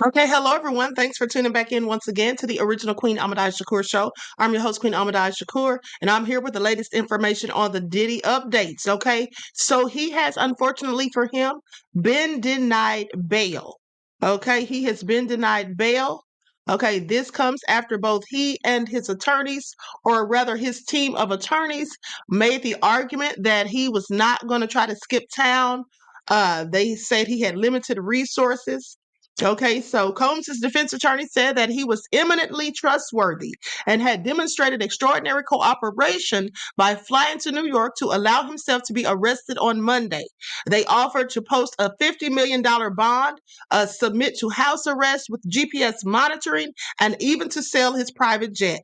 Okay, hello everyone. Thanks for tuning back in once again to the original Queen Ahmadiyyah Shakur show. I'm your host, Queen Ahmadiyyah Shakur, and I'm here with the latest information on the Diddy updates. Okay, so he has, unfortunately for him, been denied bail. Okay, he has been denied bail. Okay, this comes after both he and his attorneys, or rather his team of attorneys, made the argument that he was not going to try to skip town. They said he had limited resources. Okay, so Combs's defense attorney said that he was eminently trustworthy and had demonstrated extraordinary cooperation by flying to New York to allow himself to be arrested on Monday. They offered to post a $50 million bond, submit to house arrest with GPS monitoring, and even to sell his private jet.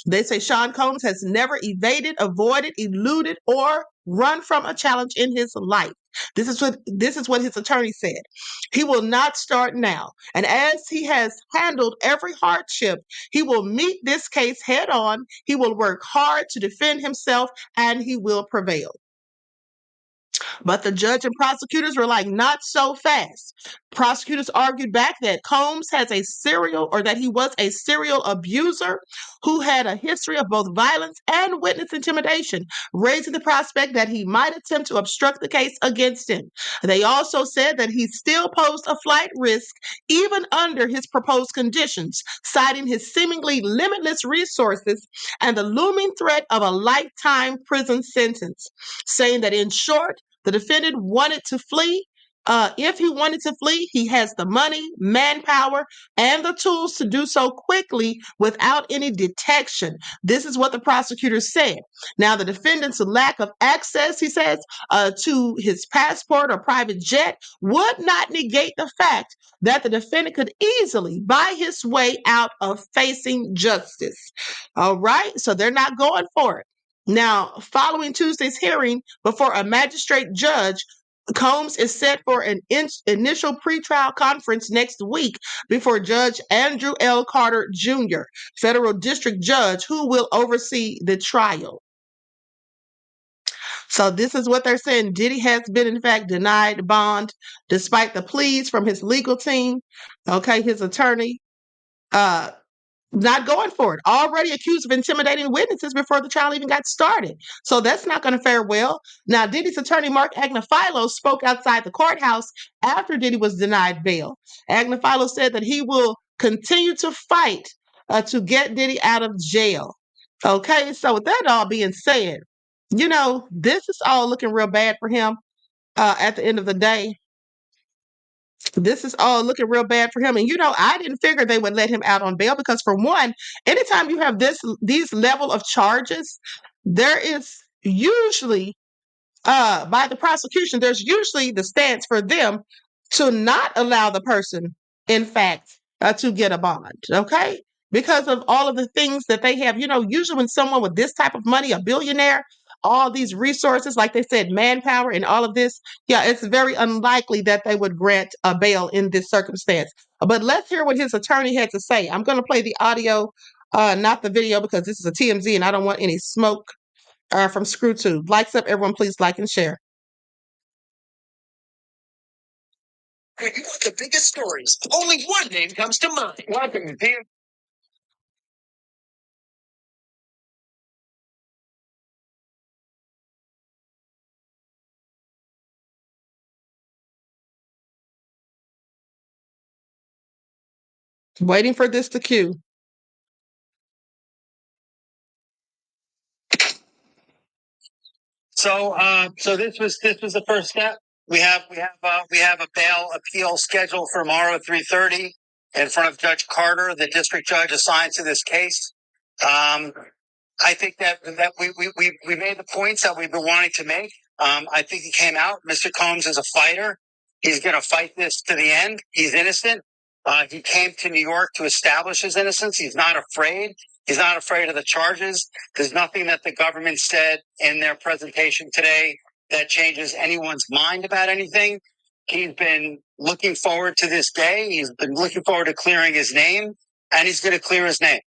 They say Sean Combs has never evaded, avoided, eluded, or run from a challenge in his life. This is what his attorney said. He will not start now. And as he has handled every hardship, he will meet this case head on. He will work hard to defend himself and he will prevail. But the judge and prosecutors were like, not so fast. Prosecutors argued back that Combs has a serial, or that he was a serial abuser who had a history of both violence and witness intimidation, raising the prospect that he might attempt to obstruct the case against him. They also said that he still posed a flight risk even under his proposed conditions, citing his seemingly limitless resources and the looming threat of a lifetime prison sentence, saying that in short, the defendant wanted to flee. If he wanted to flee, he has the money, manpower, and the tools to do so quickly without any detection. This is what the prosecutor said. Now, the defendant's lack of access, he says, to his passport or private jet would not negate the fact that the defendant could easily buy his way out of facing justice. All right, so they're not going for it. Now, following Tuesday's hearing before a magistrate judge, Combs is set for an initial pretrial conference next week before Judge Andrew L. Carter Jr., federal district judge, who will oversee the trial. So this is what they're saying. Diddy has been, in fact, denied bond despite the pleas from his legal team. Okay, his attorney. Uh, not going for it. Already accused of intimidating witnesses before the trial even got started. So that's not going to fare well. Now, Diddy's attorney, Mark Agnifilo, spoke outside the courthouse after Diddy was denied bail. Agnifilo said that he will continue to fight to get Diddy out of jail. Okay, so with that all being said, this is all looking real bad for him at the end of the day. This is all looking real bad for him. And I didn't figure they would let him out on bail because, for one, anytime you have these level of charges, there is usually by the prosecution, there's usually the stance for them to not allow the person, in fact, to get a bond. Okay, because of all of the things that they have. Usually when someone with this type of money, a billionaire, all these resources, like they said, manpower and all of this, yeah, it's very unlikely that they would grant a bail in this circumstance. But let's hear what his attorney had to say. I'm going to play the audio, not the video, because this is a TMZ and I don't want any smoke from ScrewTube. Likes up, everyone, please like and share. You want the biggest stories. Only one name comes to mind. Welcome to PM. Waiting for this to cue. So this was the first step. We have a bail appeal scheduled for tomorrow at 3:30 in front of Judge Carter, the district judge assigned to this case. I think that we made the points that we've been wanting to make. I think he came out. Mr. Combs is a fighter. He's going to fight this to the end. He's innocent. He came to New York to establish his innocence. He's not afraid. He's not afraid of the charges. There's nothing that the government said in their presentation today that changes anyone's mind about anything. He's been looking forward to this day. He's been looking forward to clearing his name, and he's going to clear his name.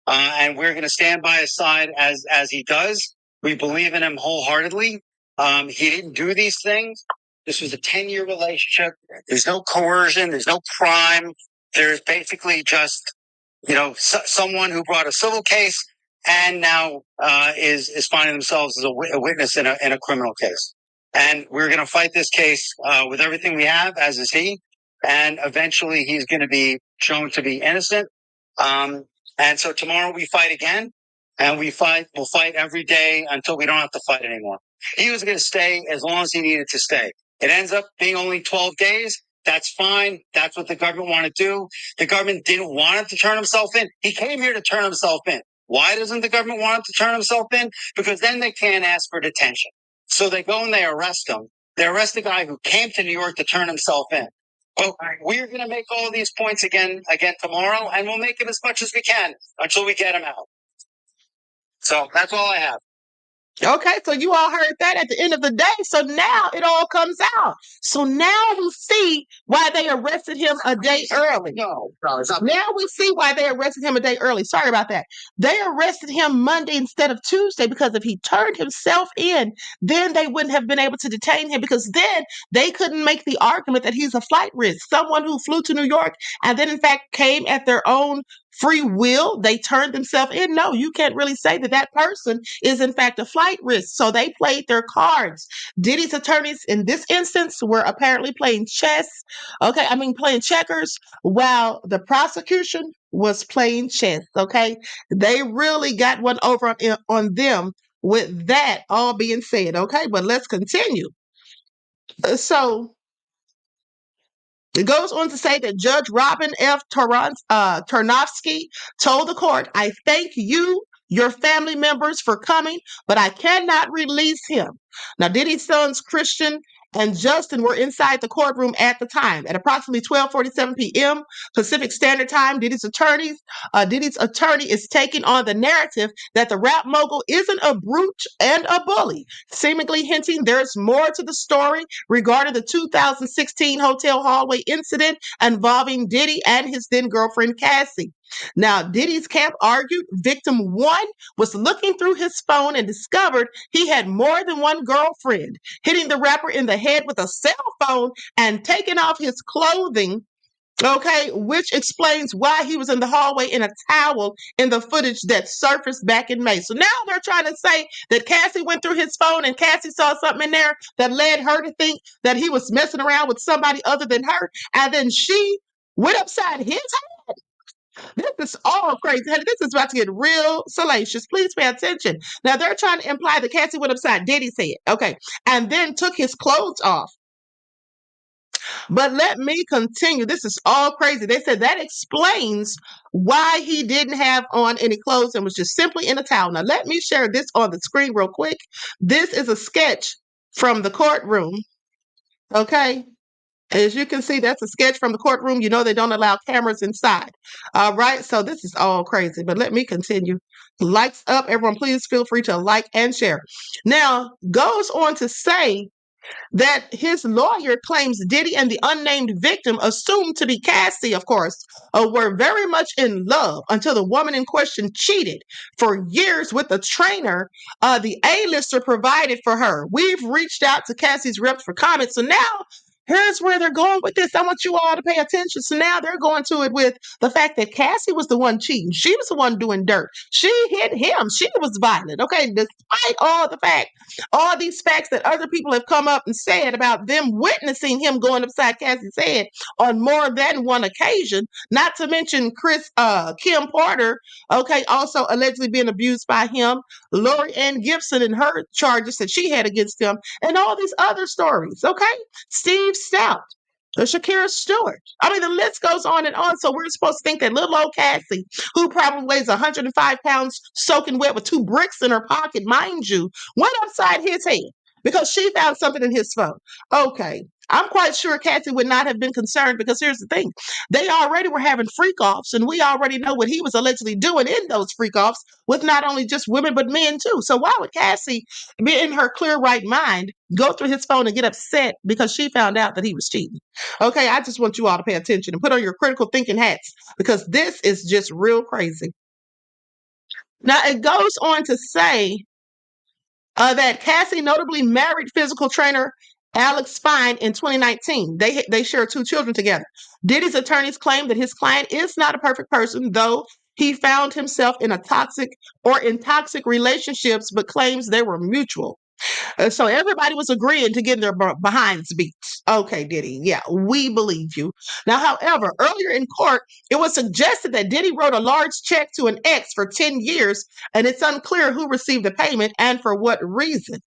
And we're going to stand by his side as he does. We believe in him wholeheartedly. He didn't do these things. This was a 10-year relationship. There's no coercion. There's no crime. There's basically just, someone who brought a civil case and now is finding themselves as a witness in a criminal case. And we're going to fight this case with everything we have, as is he. And eventually he's going to be shown to be innocent. And so tomorrow we fight again, and we'll fight every day until we don't have to fight anymore. He was going to stay as long as he needed to stay. It ends up being only 12 days. That's fine. That's what the government wanted to do. The government didn't want him to turn himself in. He came here to turn himself in. Why doesn't the government want him to turn himself in? Because then they can't ask for detention. So they go and they arrest him. They arrest the guy who came to New York to turn himself in. But we're going to make all these points again tomorrow, and we'll make them as much as we can until we get him out. So that's all I have. Okay, so you all heard that at the end of the day. So now it all comes out. So now we see why they arrested him a day early. No, it's not. Now we see why they arrested him a day early. Sorry about that. They arrested him Monday instead of Tuesday because if he turned himself in, then they wouldn't have been able to detain him because then they couldn't make the argument that he's a flight risk. Someone who flew to New York and then in fact came at their own free will, they turned themselves in. No, you can't really say that that person is in fact a flight risk. So they played their cards. Diddy's attorneys in this instance were apparently playing chess. Okay, I mean playing checkers while the prosecution was playing chess. Okay, they really got one over on them with that all being said. Okay, but let's continue. So it goes on to say that Judge Robin F. Tarnofsky told the court, I thank you, your family members, for coming, but I cannot release him. Now, Diddy's sons, Christian and Justin, were inside the courtroom at the time. At approximately 12:47 p.m. Pacific Standard Time, Diddy's attorney is taking on the narrative that the rap mogul isn't a brute and a bully, seemingly hinting there's more to the story regarding the 2016 hotel hallway incident involving Diddy and his then girlfriend Cassie. Now, Diddy's camp argued victim one was looking through his phone and discovered he had more than one girlfriend, hitting the rapper in the head with a cell phone and taking off his clothing. Okay, which explains why he was in the hallway in a towel in the footage that surfaced back in May. So now they're trying to say that Cassie went through his phone and Cassie saw something in there that led her to think that he was messing around with somebody other than her. And then she went upside his head. This is all crazy. Honey, this is about to get real salacious. Please pay attention. Now they're trying to imply that Cassie went upside Diddy's head. Okay, and then took his clothes off. But let me continue. This is all crazy. They said that explains why he didn't have on any clothes and was just simply in a towel. Now, let me share this on the screen real quick. This is a sketch from the courtroom. Okay. As you can see, that's a sketch from the courtroom. You know, they don't allow cameras inside. All right. So this is all crazy. But let me continue. Likes up. Everyone, please feel free to like and share. Now, goes on to say that his lawyer claims Diddy and the unnamed victim, assumed to be Cassie, of course, were very much in love until the woman in question cheated for years with the trainer the A-lister provided for her. We've reached out to Cassie's reps for comments. So now here's where they're going with this. I want you all to pay attention. So now they're going to it with the fact that Cassie was the one cheating. She was the one doing dirt. She hit him. She was violent. Okay, despite all these facts that other people have come up and said about them witnessing him going upside Cassie's head on more than one occasion, not to mention Kim Porter, okay, also allegedly being abused by him, Lori Ann Gibson and her charges that she had against him, and all these other stories, okay? Steve Stout, Shakira Stewart. I mean, the list goes on and on. So we're supposed to think that little old Cassie, who probably weighs 105 pounds, soaking wet with two bricks in her pocket, mind you, went upside his head because she found something in his phone. Okay. I'm quite sure Cassie would not have been concerned because here's the thing. They already were having freak offs, and we already know what he was allegedly doing in those freak offs with not only just women, but men too. So why would Cassie be in her clear right mind go through his phone and get upset because she found out that he was cheating? Okay, I just want you all to pay attention and put on your critical thinking hats because this is just real crazy. Now, it goes on to say that Cassie notably married physical trainer Alex Fine in 2019. They share two children together. Diddy's attorneys claim that his client is not a perfect person, though he found himself in toxic relationships, but claims they were mutual. So everybody was agreeing to get their behinds beat. Okay, Diddy, yeah, we believe you. Now, however, earlier in court, it was suggested that Diddy wrote a large check to an ex for 10 years, and it's unclear who received the payment and for what reason.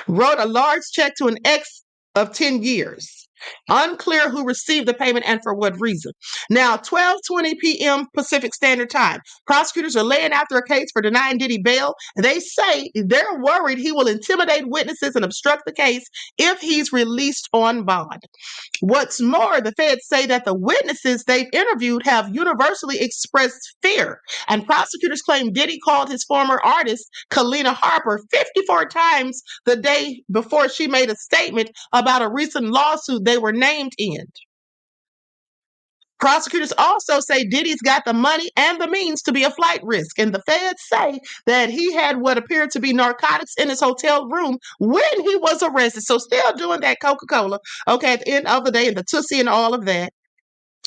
Wrote a large check to an ex of 10 years. Unclear who received the payment and for what reason. Now, 12:20 p.m. Pacific Standard Time. Prosecutors are laying after a case for denying Diddy bail. They say they're worried he will intimidate witnesses and obstruct the case if he's released on bond. What's more, the feds say that the witnesses they've interviewed have universally expressed fear, and prosecutors claim Diddy called his former artist, Kalina Harper, 54 times the day before she made a statement about a recent lawsuit they were named in. Prosecutors also say Diddy's got the money and the means to be a flight risk, and the feds say that he had what appeared to be narcotics in his hotel room when he was arrested. So, still doing that Coca Cola, okay, at the end of the day, and the Tootsie and all of that.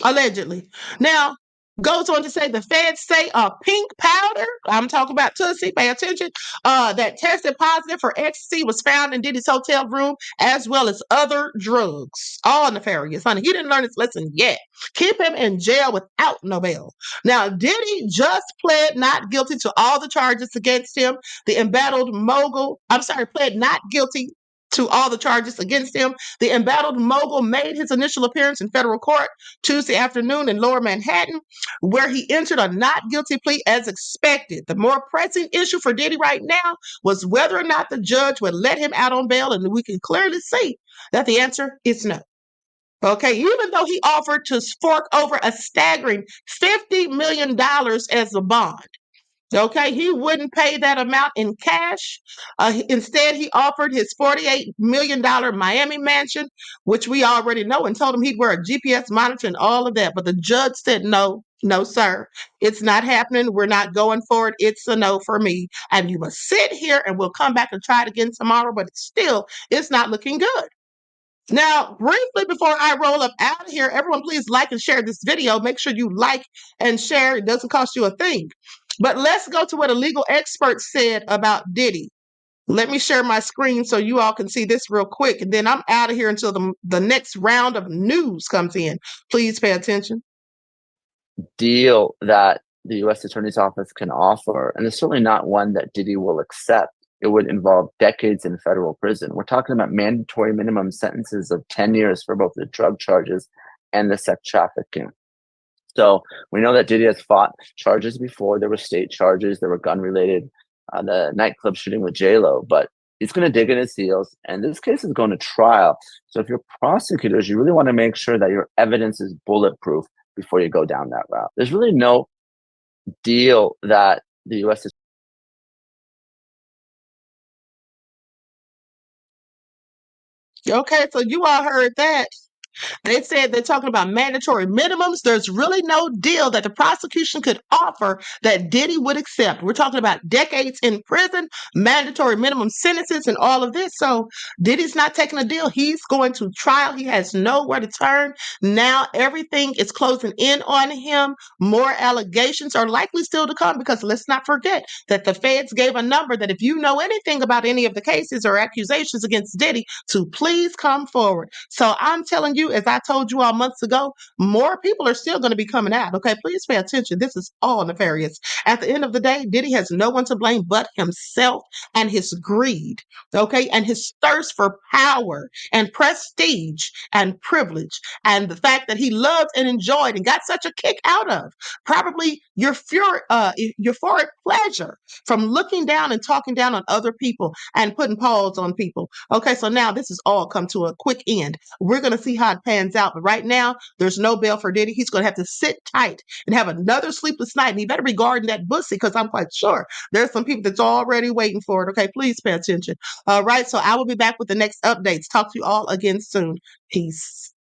Allegedly. Now, goes on to say the feds say a pink powder, I'm talking about Tootsie, pay attention, that tested positive for ecstasy was found in Diddy's hotel room, as well as other drugs. All nefarious, honey. He didn't learn his lesson yet. Keep him in jail without no bail. Now, Diddy just pled not guilty to all the charges against him. The embattled mogul, pled not guilty to all the charges against him. The embattled mogul made his initial appearance in federal court Tuesday afternoon in Lower Manhattan, where he entered a not guilty plea as expected. The more pressing issue for Diddy right now was whether or not the judge would let him out on bail, and we can clearly see that the answer is no. Okay, even though he offered to fork over a staggering $50 million as a bond. Okay, he wouldn't pay that amount in cash. Instead, he offered his $48 million Miami mansion, which we already know, and told him he'd wear a GPS monitor and all of that. But the judge said, no, no, sir, it's not happening. We're not going for it. It's a no for me. And you must sit here and we'll come back and try it again tomorrow. But it's not looking good. Now, briefly before I roll up out of here, everyone please like and share this video. Make sure you like and share. It doesn't cost you a thing. But let's go to what a legal expert said about Diddy. Let me share my screen so you all can see this real quick. And then I'm out of here until the next round of news comes in. Please pay attention. Deal that the U.S. Attorney's Office can offer, and it's certainly not one that Diddy will accept. It would involve decades in federal prison. We're talking about mandatory minimum sentences of 10 years for both the drug charges and the sex trafficking. So we know that Diddy has fought charges before. There were state charges, there were gun-related, the nightclub shooting with J-Lo, but he's going to dig in his heels, and this case is going to trial. So if you're prosecutors, you really want to make sure that your evidence is bulletproof before you go down that route. There's really no deal that the U.S. is. Okay, so you all heard that. They said they're talking about mandatory minimums. There's really no deal that the prosecution could offer that Diddy would accept. We're talking about decades in prison, mandatory minimum sentences, and all of this. So Diddy's not taking a deal. He's going to trial. He has nowhere to turn. Now everything is closing in on him. More allegations are likely still to come because let's not forget that the feds gave a number that if you know anything about any of the cases or accusations against Diddy, to please come forward. So I'm telling you, as I told you all months ago, more people are still going to be coming out. Okay, please pay attention. This is all nefarious. At the end of the day, Diddy has no one to blame but himself and his greed. Okay, and his thirst for power and prestige and privilege, and the fact that he loved and enjoyed and got such a kick out of probably euphoric pleasure from looking down and talking down on other people and putting paws on people. Okay, so now this has all come to a quick end. We're going to see how it pans out. But right now, there's no bail for Diddy. He's going to have to sit tight and have another sleepless night. And he better be guarding that pussy because I'm quite sure there's some people that's already waiting for it. Okay, please pay attention. All right, so I will be back with the next updates. Talk to you all again soon. Peace.